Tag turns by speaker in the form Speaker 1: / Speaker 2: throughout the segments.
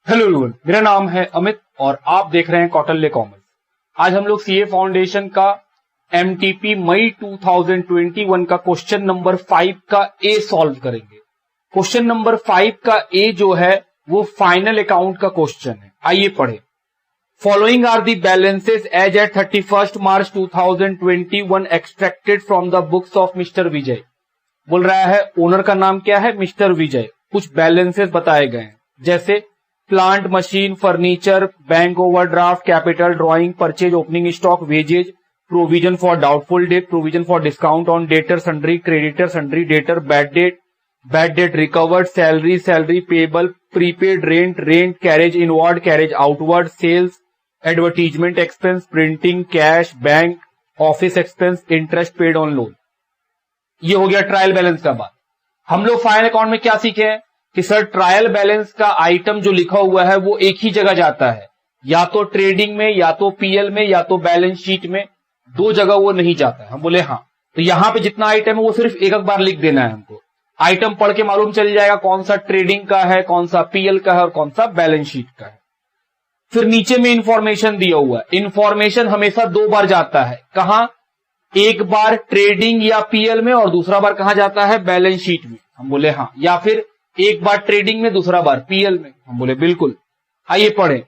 Speaker 1: Hello everyone, मेरा नाम है अमित और आप देख रहे हैं कौटिल्य कॉमर्स। आज हम लोग सीए फाउंडेशन का एमटीपी मई 2021 का क्वेश्चन नंबर 5 का ए सॉल्व करेंगे। क्वेश्चन नंबर 5 का ए जो है वो फाइनल अकाउंट का क्वेश्चन है। आइए पढ़े। Following are the balances as at 31 March 2021 extracted from the books of mister Vijay. बोल रहा है ओनर का नाम क्या है, मिस्टर विजय। कुछ बैलेंसेस बताए गए हैं जैसे plant, machine, furniture, bank overdraft, capital, drawing, purchase, opening stock, wages, provision for doubtful debt, provision for discount on debtor, sundry creditor, sundry debtor, bad debt recovered, salary payable, prepaid, rent, carriage inward, carriage outward, sales, advertisement expense, printing, cash, bank, office expense, interest paid on loan. ये हो गया trial balance का बात। हम लोग final account में क्या सीखे हैं कि सर ट्रायल बैलेंस का आइटम जो लिखा हुआ है वो एक ही जगह जाता है, या तो ट्रेडिंग में, या तो पीएल में, या तो बैलेंस शीट में। दो जगह वो नहीं जाता है। हम बोले हाँ, तो यहां पे जितना आइटम है वो सिर्फ एक बार लिख देना है हमको। आइटम पढ़ के मालूम चल जाएगा कौन सा ट्रेडिंग का है, कौन सा पीएल का है और कौन सा बैलेंस शीट का है। फिर नीचे में इंफॉर्मेशन दिया हुआ है। इंफॉर्मेशन हमेशा दो बार जाता है। कहां? एक बार ट्रेडिंग या पीएल में और दूसरा बार कहां जाता है, बैलेंस शीट में। हम बोले हाँ। या फिर एक बार ट्रेडिंग में, दूसरा बार पीएल में। हम बोले बिल्कुल। आइए पढ़ें।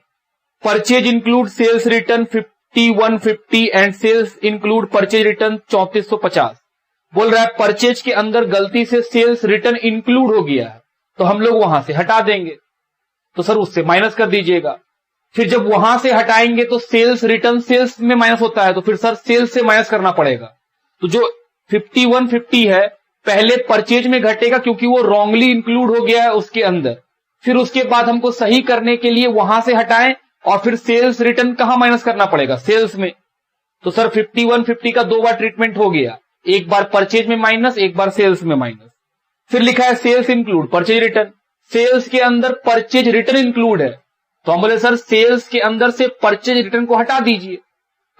Speaker 1: Purchase include sales return 5150 and sales include purchase return 3450। बोल रहा है परचेज के अंदर गलती से सेल्स रिटर्न इंक्लूड हो गया है तो हम लोग वहां से हटा देंगे, तो सर उससे माइनस कर दीजिएगा। फिर जब वहां से हटाएंगे तो सेल्स रिटर्न सेल्स में माइनस होता है, तो फिर सर सेल्स से माइनस करना पड़ेगा। तो जो 5150 है पहले परचेज में घटेगा क्योंकि वो रॉन्गली इंक्लूड हो गया है उसके अंदर। फिर उसके बाद हमको सही करने के लिए वहां से हटाएं और फिर सेल्स रिटर्न कहां माइनस करना पड़ेगा, सेल्स में। तो सर 5150 का दो बार ट्रीटमेंट हो गया, एक बार परचेज में माइनस, एक बार सेल्स में माइनस। फिर लिखा है sales include purchase return. Sales के अंदर परचेज रिटर्न इंक्लूड है, तो हम बोले सर सेल्स के अंदर से परचेज रिटर्न को हटा दीजिए,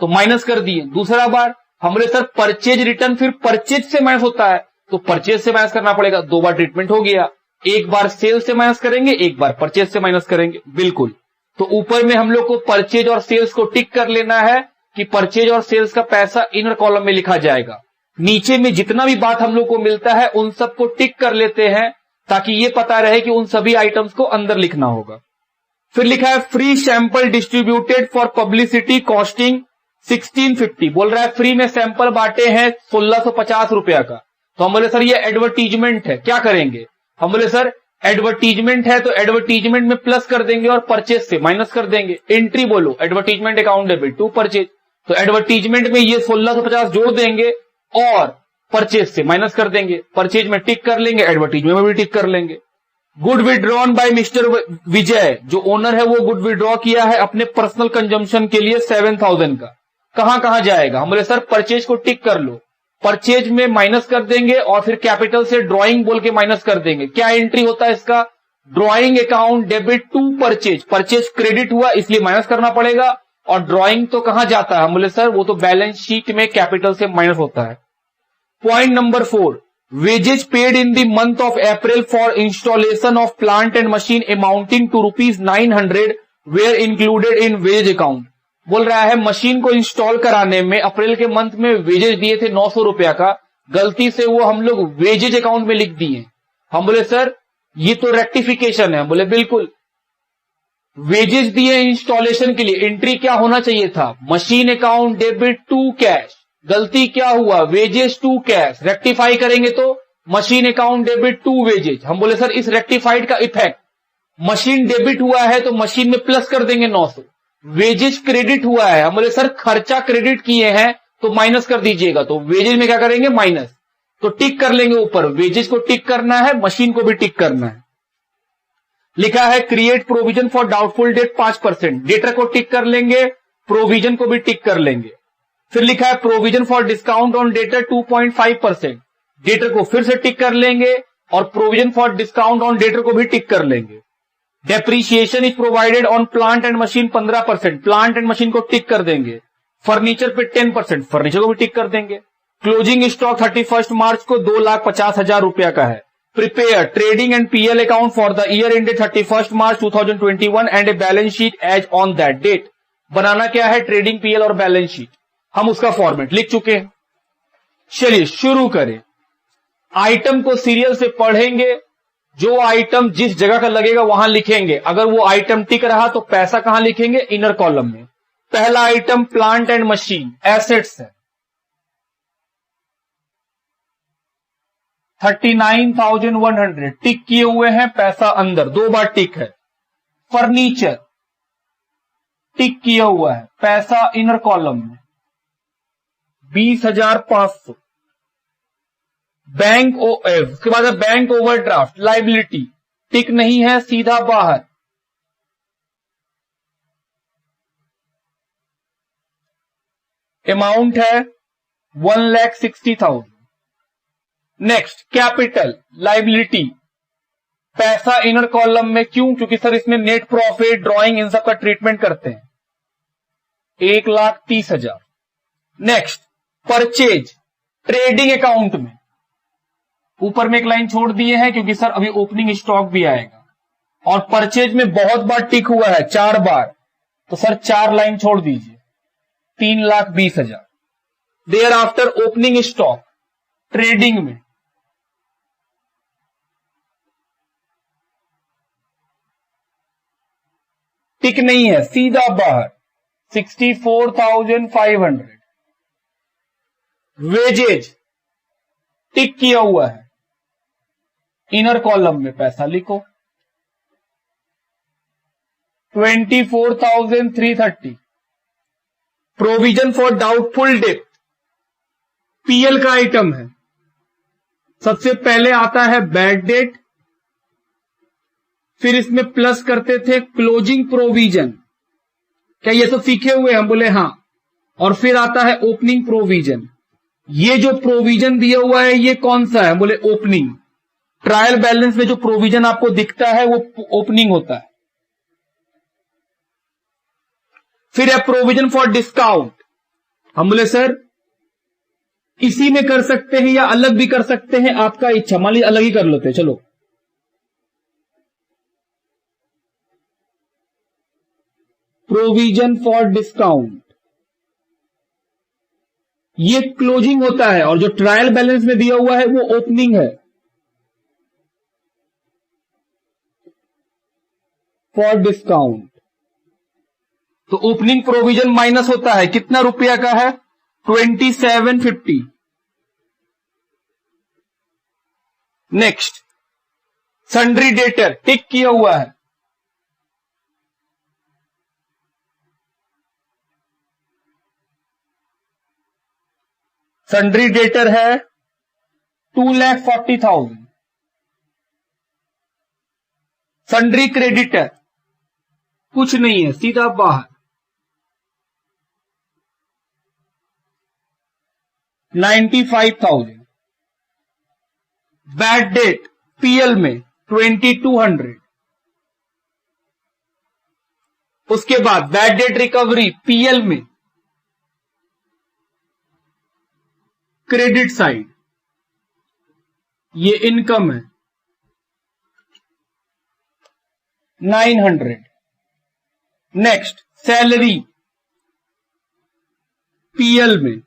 Speaker 1: तो माइनस कर दिए। दूसरा बार हम बोले सर परचेज रिटर्न फिर परचेज से माइनस होता है, तो परचेज से माइनस करना पड़ेगा। दो बार ट्रीटमेंट हो गया, एक बार सेल्स से माइनस करेंगे, एक बार परचेज से माइनस करेंगे। बिल्कुल। तो ऊपर में हम लोग को परचेज और सेल्स को टिक कर लेना है कि परचेज और सेल्स का पैसा इनर कॉलम में लिखा जाएगा। नीचे में जितना भी बात हम लोग को मिलता है उन सबको टिक कर लेते हैं ताकि ये पता रहे कि उन सभी आइटम्स को अंदर लिखना होगा। फिर लिखा है free sample distributed for publicity costing 1650। बोल रहा है फ्री में सैंपल बांटे हैं 1650 रुपया का। तो हम बोले सर ये एडवर्टीजमेंट है, क्या करेंगे? हम बोले सर एडवर्टीजमेंट है तो एडवर्टीजमेंट में प्लस कर देंगे और परचेज से माइनस कर देंगे। एंट्री बोलो advertisement account debit to purchase, तो एडवर्टीजमेंट में ये 1650 जोड़ देंगे और परचेज से माइनस कर देंगे। परचेज में टिक कर लेंगे, एडवर्टीजमेंट में भी टिक कर लेंगे। गुड विड्रॉन बाय मिस्टर विजय, जो ओनर है वो गुड विड्रॉ किया है अपने पर्सनल कंजम्पशन के लिए 7000 का। कहां जाएगा? हम बोले सर परचेज को टिक कर लो, परचेज में माइनस कर देंगे और फिर कैपिटल से ड्राइंग बोल के माइनस कर देंगे। क्या एंट्री होता है इसका? Drawing account debit to purchase. Purchase credit हुआ इसलिए माइनस करना पड़ेगा, और ड्राइंग तो कहां जाता है? हम बोले सर वो तो बैलेंस शीट में कैपिटल से माइनस होता है। Point number 4, wages paid in the month of April for installation of plant and machine amounting to ₹900 were included in wage account। बोल रहा है मशीन को इंस्टॉल कराने में अप्रैल के मंथ में वेजेज दिए थे 900 रुपया का, गलती से वो हम लोग वेजेज अकाउंट में लिख दिए। हम बोले सर ये तो रेक्टिफिकेशन है। हम बोले बिल्कुल। वेजेज दिए इंस्टॉलेशन के लिए, एंट्री क्या होना चाहिए था? Machine account debit to cash. गलती क्या हुआ? Wages to cash. रेक्टिफाई करेंगे तो machine account debit to wages. हम बोले सर इस रेक्टिफाइड का इफेक्ट, मशीन डेबिट हुआ है तो मशीन में प्लस कर देंगे 900। वेजेस क्रेडिट हुआ है, हम बोले सर खर्चा क्रेडिट किए हैं तो माइनस कर दीजिएगा। तो वेजेज में क्या करेंगे? माइनस। तो टिक कर लेंगे ऊपर, वेजेस को टिक करना है, मशीन को भी टिक करना है। लिखा है create provision for doubtful date 5%। Debtor को टिक कर लेंगे, प्रोविजन को भी टिक कर लेंगे। फिर लिखा है provision for discount on debtor 2.5%। Debtor को फिर से टिक कर लेंगे और provision for discount on debtor को भी टिक कर लेंगे। Depreciation is provided on plant and machine 15%। Plant and machine को टिक कर देंगे। फर्नीचर पे 10%, फर्नीचर को भी टिक कर देंगे। क्लोजिंग स्टॉक 31 मार्च को 2,50,000 रुपया का है। prepare trading and PL account for the year ended 31st March 2021 and a balance sheet as on that date. बनाना क्या है? ट्रेडिंग पीएल और बैलेंस शीट. हम उसका फॉर्मेट लिख चुके हैं. चलिए शुरू करें. आइटम को सीरियल से पढ़ेंगे. जो आइटम जिस जगह का लगेगा वहां लिखेंगे. अगर वो आइटम टिक रहा तो पैसा कहां लिखेंगे? इनर कॉलम में. पहला item plant and machine assets है. 39,100 टिक किए हुए हैं. पैसा अंदर 2 बार टिक है. फर्नीचर टिक किया हुआ है. पैसा इनर कॉलम में 20,500. बैंक उसके बाद बैंक ओवरड्राफ्ट लाइबिलिटी टिक नहीं है, सीधा बाहर. अमाउंट है 1,60,000. नेक्स्ट कैपिटल लाइबिलिटी पैसा इनर कॉलम में. क्यों? क्योंकि सर इसमें नेट प्रॉफिट ड्रॉइंग इन सब का ट्रीटमेंट करते हैं. 1,30,000. नेक्स्ट परचेज ट्रेडिंग अकाउंट में ऊपर में एक लाइन छोड़ दिए हैं क्योंकि सर अभी ओपनिंग स्टॉक भी आएगा. और परचेज में बहुत बार टिक हुआ है, 4 बार, तो सर 4 लाइन छोड़ दीजिए. 3,20,000. Thereafter opening stock trading में टिक नहीं है, सीधा बाहर. 64,500. वेजेज टिक किया हुआ है, इनर कॉलम में पैसा लिखो. 24,330. Provision for doubtful date PL का आइटम है. सबसे पहले आता है बैड डेट, फिर इसमें प्लस करते थे क्लोजिंग प्रोविजन. क्या ये सब सीखे हुए? हम बोले हां. और फिर आता है ओपनिंग प्रोविजन. ये जो प्रोविजन दिया हुआ है ये कौन सा है? बोले ओपनिंग. ट्रायल बैलेंस में जो प्रोविजन आपको दिखता है वो ओपनिंग होता है. फिर है प्रोविजन फॉर डिस्काउंट. हम बोले सर इसी में कर सकते हैं या अलग भी कर सकते हैं, आपका इच्छा. मान लीजिए अलग ही कर लेते हैं. चलो प्रोविजन फॉर डिस्काउंट ये क्लोजिंग होता है और जो ट्रायल बैलेंस में दिया हुआ है वो ओपनिंग है. फॉर डिस्काउंट तो ओपनिंग प्रोविजन माइनस होता है. कितना रुपया का है? 2750. नेक्स्ट सन्ड्री डेटर टिक किया हुआ है. सन्ड्री डेटर है 2,40,000. सन्ड्री क्रेडिटर कुछ नहीं है, सीधा बाहर. 95,000. बैड डेट पीएल में 2,200. उसके बाद बैड डेट रिकवरी पीएल में क्रेडिट साइड ये इनकम है 900. नेक्स्ट सैलरी पीएल में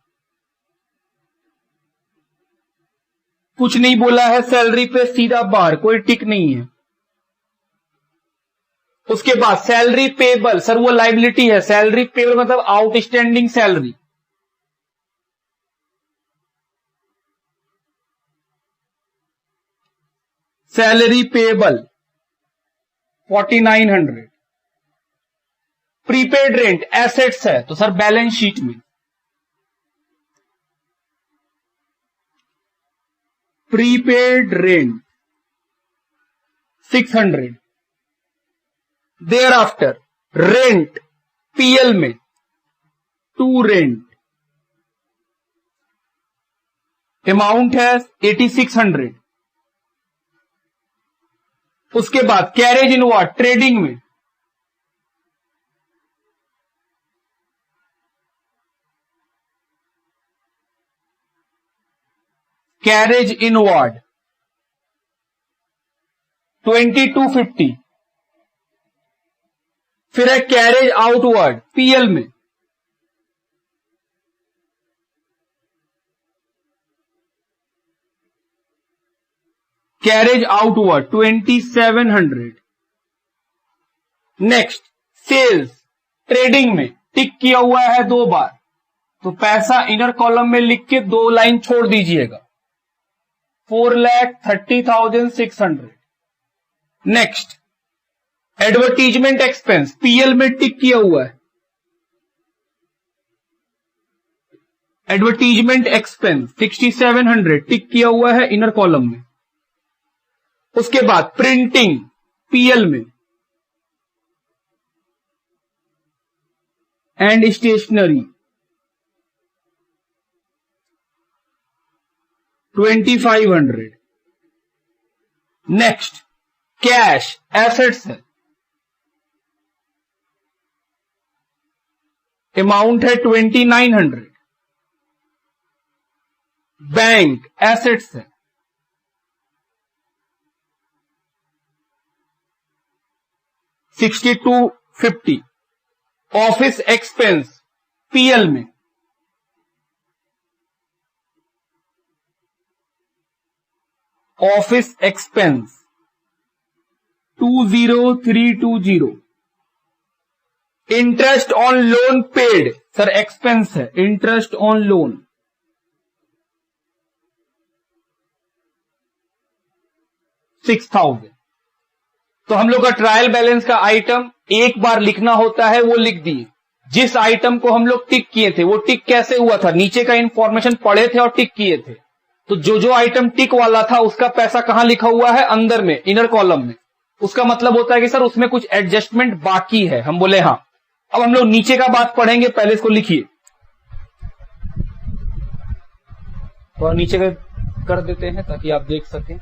Speaker 1: कुछ नहीं बोला है. सैलरी पे सीधा बाहर, कोई टिक नहीं है. उसके बाद सैलरी पेबल, सर वो लाइबिलिटी है. सैलरी पेबल मतलब outstanding salary. Salary payable 4,900. Prepaid rent assets है तो सर बैलेंस शीट में. Prepaid rent 600. Thereafter rent PL में टू रेंट अमाउंट है 8,600. उसके बाद कैरेज इनवार्ड ट्रेडिंग में कैरेज इनवार्ड 2250। फिर है कैरेज आउटवर्ड पीएल में, carriage outward 2700। Next sales trading में टिक किया हुआ है 2 बार, तो पैसा इनर कॉलम में लिख के 2 लाइन छोड़ दीजिएगा, 4,30,600। नेक्स्ट एडवर्टीजमेंट एक्सपेंस पीएल में टिक किया हुआ है, एडवर्टीजमेंट एक्सपेंस 6700 टिक किया हुआ है इनर कॉलम में। उसके बाद प्रिंटिंग पीएल में and stationery 2500। Next cash assets है, अमाउंट है 2900। बैंक एसेट्स है, 6250। ऑफिस एक्सपेंस पीएल में office expense 20320। Interest on loan paid sir expense है, इंटरेस्ट ऑन लोन 6000। तो हम लोग का ट्रायल बैलेंस का आइटम एक बार लिखना होता है, वो लिख दिए। जिस आइटम को हम लोग टिक किए थे वो टिक कैसे हुआ था, नीचे का इंफॉर्मेशन पढ़े थे और टिक किए थे, तो जो आइटम टिक वाला था उसका पैसा कहां लिखा हुआ है, अंदर में इनर कॉलम में। उसका मतलब होता है कि सर उसमें कुछ एडजस्टमेंट बाकी है, हम बोले हाँ। अब हम लोग नीचे का बात पढ़ेंगे, पहले इसको लिखिए, तो नीचे का कर देते हैं ताकि आप देख सकें।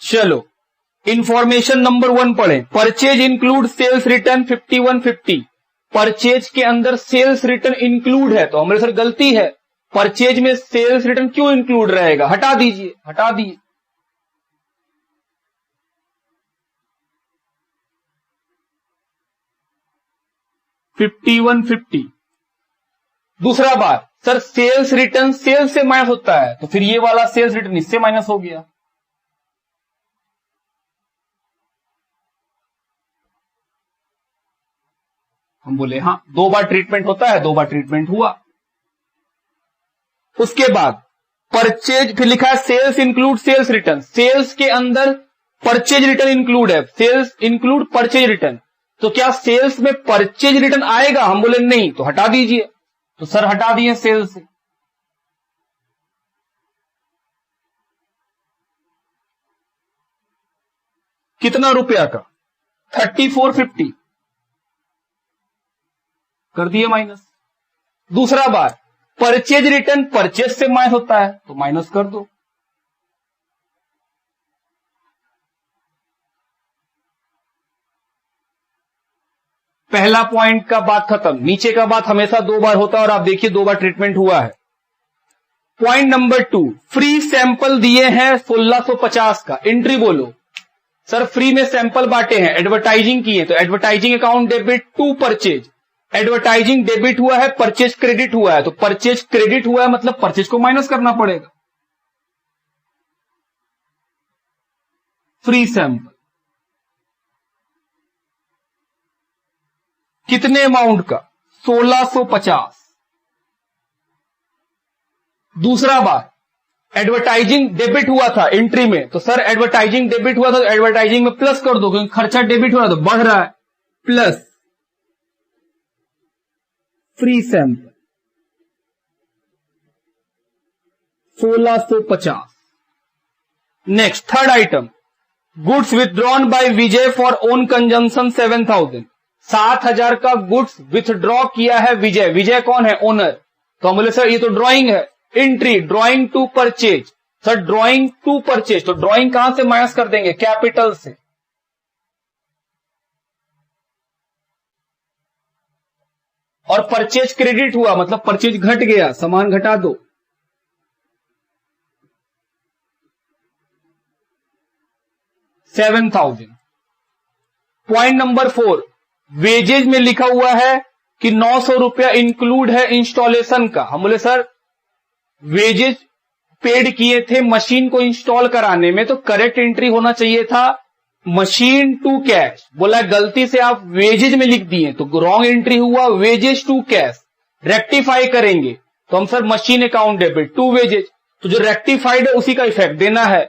Speaker 1: चलो इंफॉर्मेशन नंबर 1 पढ़ें। Purchase include sales return 5150। Purchase के अंदर सेल्स रिटर्न इंक्लूड है, तो हमारे सर गलती है, परचेज में सेल्स रिटर्न क्यों इंक्लूड रहेगा, हटा दीजिए, हटा दिए। $5150। दूसरा बार सर सेल्स रिटर्न सेल्स से माइनस होता है, तो फिर ये वाला सेल्स रिटर्न इससे माइनस हो गया। हम बोले हाँ, 2 बार ट्रीटमेंट होता है, 2 बार ट्रीटमेंट हुआ। उसके बाद परचेज, फिर लिखा है sales include sales return, sales के अंदर परचेज रिटर्न इंक्लूड है, सेल्स इंक्लूड परचेज रिटर्न, तो क्या सेल्स में परचेज रिटर्न आएगा, हम बोले नहीं, तो हटा दीजिए, तो सर हटा दिए सेल्स से। कितना रुपया का, 3450 कर दिए माइनस। दूसरा बार परचेज रिटर्न परचेज से माइनस होता है, तो माइनस कर दो। पहला पॉइंट का बात खत्म। नीचे का बात हमेशा 2 बार होता है और आप देखिए 2 बार ट्रीटमेंट हुआ है। पॉइंट नंबर 2, फ्री सैंपल दिए हैं 1650 का, एंट्री बोलो। सर फ्री में सैंपल बांटे हैं, एडवर्टाइजिंग किए, तो advertising account debit to purchase, advertising debit हुआ है, परचेज क्रेडिट हुआ है, तो परचेज क्रेडिट हुआ है मतलब परचेज को माइनस करना पड़ेगा। फ्री सैंपल कितने अमाउंट का, 1650। दूसरा बार एडवर्टाइजिंग डेबिट हुआ था एंट्री में, तो सर एडवर्टाइजिंग डेबिट हुआ था तो एडवर्टाइजिंग में प्लस कर दो, क्योंकि खर्चा डेबिट हो रहा है तो बढ़ रहा है, plus free sample 1650। Next third item, goods withdrawn bye Vijay for own consumption 7000, 7000 का गुड्स विथड्रॉ किया है विजय। विजय कौन है, ओनर, तो हम बोले सर ये तो ड्राइंग है, entry drawing to purchase, sir drawing to purchase, तो ड्राइंग कहां से माइनस कर देंगे, कैपिटल से। और परचेज क्रेडिट हुआ मतलब परचेज घट गया, सामान घटा दो। 7,000। पॉइंट नंबर 4, वेजेज में लिखा हुआ है कि 900 रुपया इंक्लूड है इंस्टॉलेशन का। हम बोले सर वेजेज पेड किए थे मशीन को इंस्टॉल कराने में, तो करेक्ट एंट्री होना चाहिए था मशीन टू कैश। बोला गलती से आप वेजेज में लिख दिए तो रॉन्ग एंट्री हुआ, वेजेज टू कैश। रेक्टिफाई करेंगे तो हम sir machine account debit to wages, तो जो रेक्टिफाइड है उसी का इफेक्ट देना है।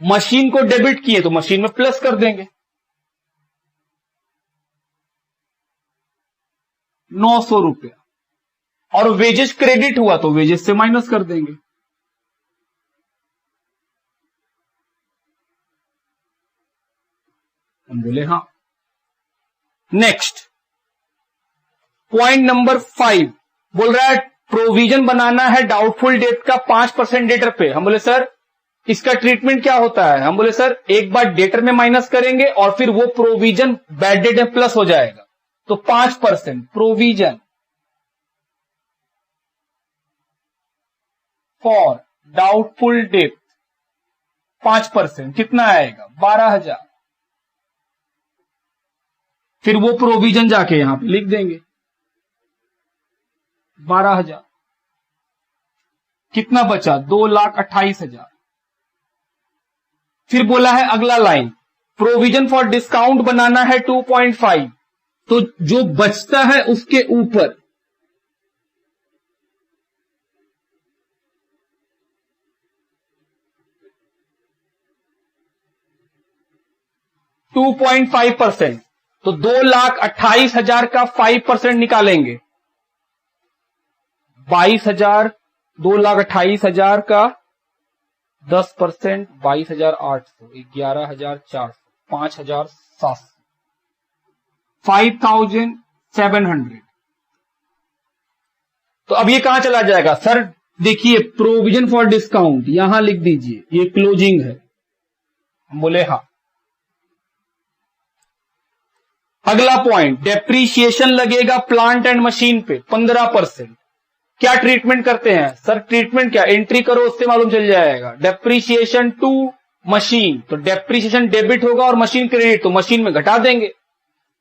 Speaker 1: मशीन को डेबिट किए तो मशीन में प्लस कर देंगे 900 रुपया, और वेजेस क्रेडिट हुआ तो वेजेस से माइनस कर देंगे। हम बोले हाँ। नेक्स्ट पॉइंट नंबर 5 बोल रहा है प्रोविजन बनाना है डाउटफुल डेट का 5% डेटर पे। हम बोले सर इसका ट्रीटमेंट क्या होता है? हम बोले सर एक बार डेटर में माइनस करेंगे और फिर वो प्रोविजन बैड डेट में प्लस हो जाएगा, तो 5% प्रोविजन फॉर डाउटफुल डेट 5% कितना आएगा? 12,000। फिर वो प्रोविजन जाके यहां पे लिख देंगे 12,000। कितना बचा? 2,28,000। फिर बोला है अगला लाइन प्रोविजन फॉर डिस्काउंट बनाना है 2.5, तो जो बचता है उसके ऊपर %2.5%, तो 2,28,000 का 5% निकालेंगे 22,000। 2,28,000 का 10% 22,800, 11,400, 5,700, 5,700। तो अब ये कहां चला जाएगा? सर देखिए प्रोविजन फॉर डिस्काउंट यहां लिख दीजिए, ये क्लोजिंग है। हम बोले हाँ। अगला पॉइंट डेप्रीशिएशन लगेगा प्लांट एंड मशीन पे 15%। क्या ट्रीटमेंट करते हैं? सर ट्रीटमेंट क्या, एंट्री करो उससे मालूम चल जाएगा। डेप्रीशिएशन टू मशीन, तो डेप्रीशिएशन डेबिट होगा और मशीन क्रेडिट, तो मशीन में घटा देंगे।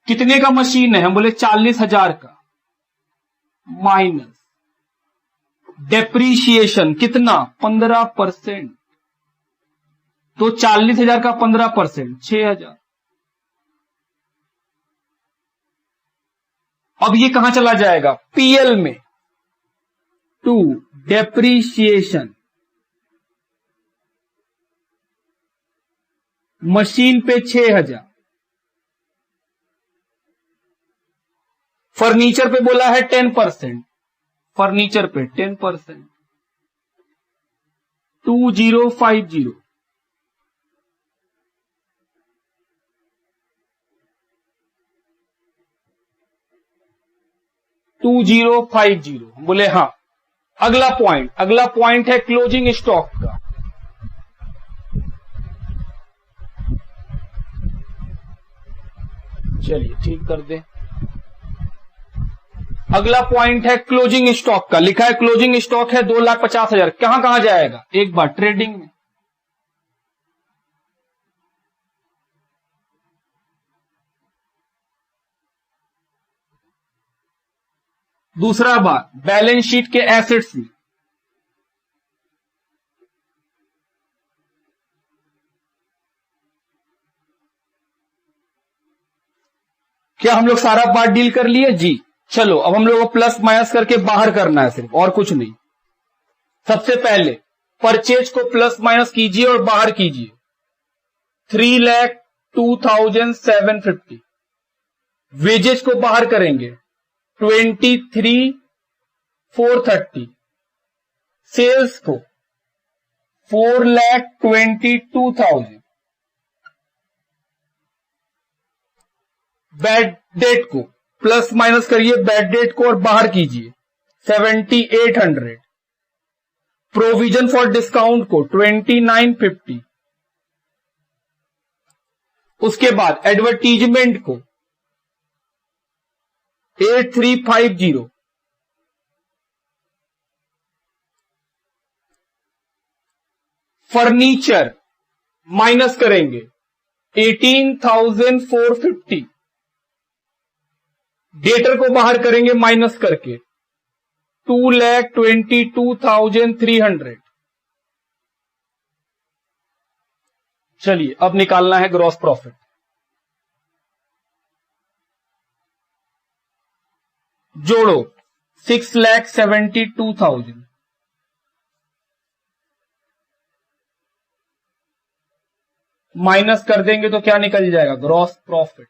Speaker 1: कितने का मशीन है? हम बोले 40,000 का, माइनस डेप्रीशिएशन कितना? 15%, तो 40,000 का 15% 6,000। अब ये कहां चला जाएगा? पीएल में, टू डेप्रीशिएशन मशीन पे 6,000। फर्नीचर पे बोला है 10%, फर्नीचर पे 10%, 2050। बोले हाँ। अगला पॉइंट है क्लोजिंग स्टॉक का। चलिए ठीक कर दे। अगला पॉइंट है क्लोजिंग स्टॉक का। लिखा है क्लोजिंग स्टॉक है 2,50,000। कहां जाएगा? एक बार ट्रेडिंग में, दूसरा बार बैलेंस शीट के एसेट्स में, क्या हम लोग सारा पार्ट डील कर लिए जी? चलो अब हम लोग को प्लस माइनस करके बाहर करना है सिर्फ, और कुछ नहीं। सबसे पहले परचेज को प्लस माइनस कीजिए और बाहर कीजिए। 3,02,750। वेजेज को बाहर करेंगे 23,430। सेल्स को 4,22,000। बैड डेट को प्लस माइनस करिए, बैड डेट को और बाहर कीजिए 7,800। प्रोविजन फॉर डिस्काउंट को 2,950। उसके बाद एडवर्टीजमेंट को 8,350। फर्नीचर माइनस करेंगे 18,450 डेटर को बाहर करेंगे माइनस करके 2,22,300। चलिए अब निकालना है ग्रॉस प्रॉफिट। जोड़ो 6,72,000 माइनस कर देंगे तो क्या निकल जाएगा? Gross profit.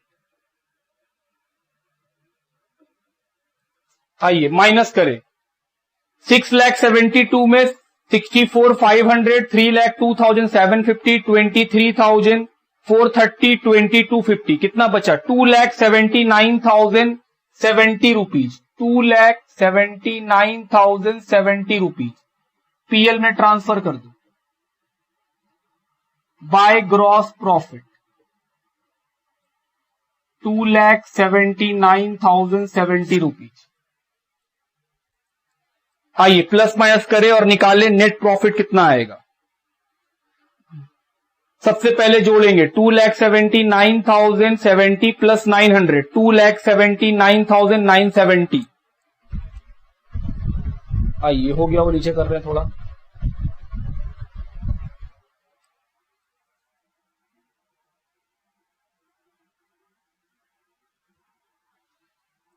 Speaker 1: आइए माइनस करें। 6,72,000 में 64,500, 3,02,750, 23,430, 22,50 कितना बचा? 2,79,070 रुपीज। 2,79,070 रुपीज पीएल में ट्रांसफर कर दो बाय ग्रॉस प्रॉफिट। 2,79,070 रुपीज। आइए प्लस माइनस करें और निकालें नेट प्रॉफिट कितना आएगा। सबसे पहले जोड़ेंगे 2,79,070 प्लस 900, 2,79,970। आइए हो गया, वो नीचे कर रहे हैं थोड़ा।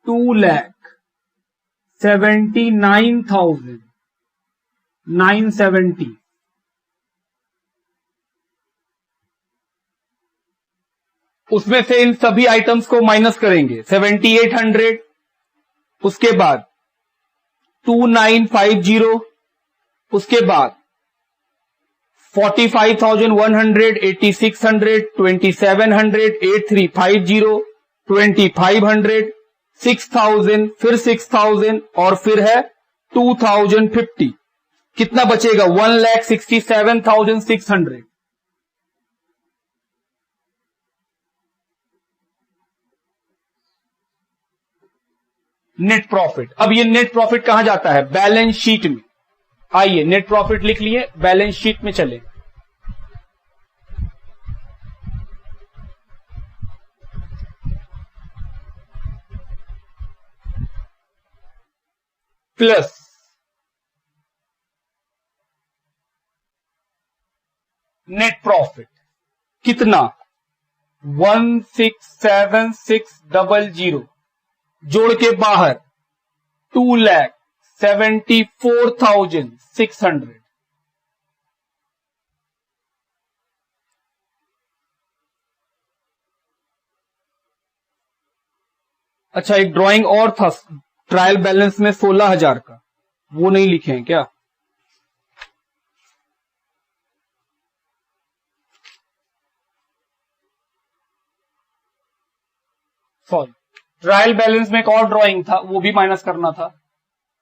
Speaker 1: $2,79,970 उसमें से इन सभी आइटम्स को माइनस करेंगे। 7,800, उसके बाद 2,950, उसके बाद 45,100, 8,600, 2,700, 8,350, 2,500, 6,000, फिर 6,000 और फिर है 2,050। कितना बचेगा? 1,67,600। Net profit. अब ये नेट प्रॉफिट कहां जाता है? बैलेंस शीट में। आइए नेट प्रॉफिट लिख लिए, बैलेंस शीट में चले। प्लस नेट प्रॉफिट कितना? 167600 जोड़ के बाहर 2,74,600। अच्छा एक ड्राइंग और था ट्रायल बैलेंस में 16,000 का, वो नहीं लिखे हैं क्या? सॉरी, ट्रायल बैलेंस में एक और ड्राइंग था, वो भी माइनस करना था।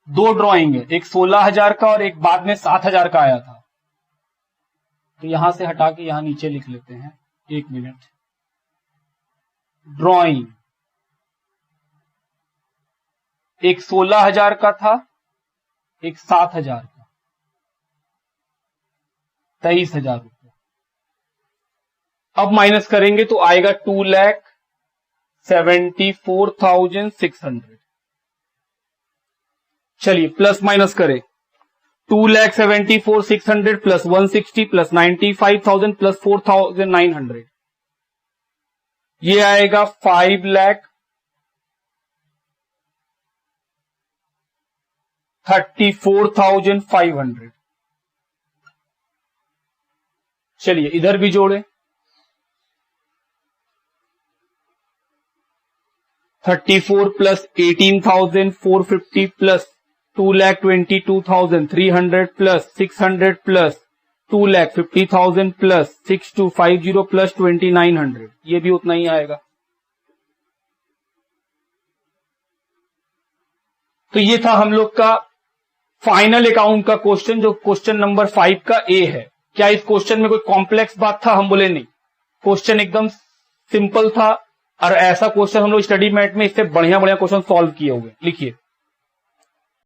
Speaker 1: दो ड्राइंग है, एक 16,000 का और एक बाद में 7,000 का आया था। तो यहां से हटा के यहां नीचे लिख लेते हैं। 1 मिनट। ड्राइंग एक 16,000 का था, एक 7,000 का, 23,000 रुपये। अब माइनस करेंगे तो आएगा 2,74,600। चलिए प्लस माइनस करें। 2,74,600 प्लस 160 प्लस 95,000 प्लस 4,900, ये आएगा 5,34,500। चलिए इधर भी जोड़े। 34 plus 18,450 plus 2,22,300 plus 600 plus 2,50,000 plus 6,250 plus 2,900, ये भी उतना ही आएगा। तो ये था हम लोग का फाइनल अकाउंट का क्वेश्चन, जो क्वेश्चन नंबर 5 का ए है। क्या इस क्वेश्चन में कोई कॉम्प्लेक्स बात था? हम बोले नहीं, क्वेश्चन एकदम सिंपल था। और ऐसा क्वेश्चन हम लोग स्टडी मैट में इससे बढ़िया बढ़िया क्वेश्चन सॉल्व किए हुए। लिखिए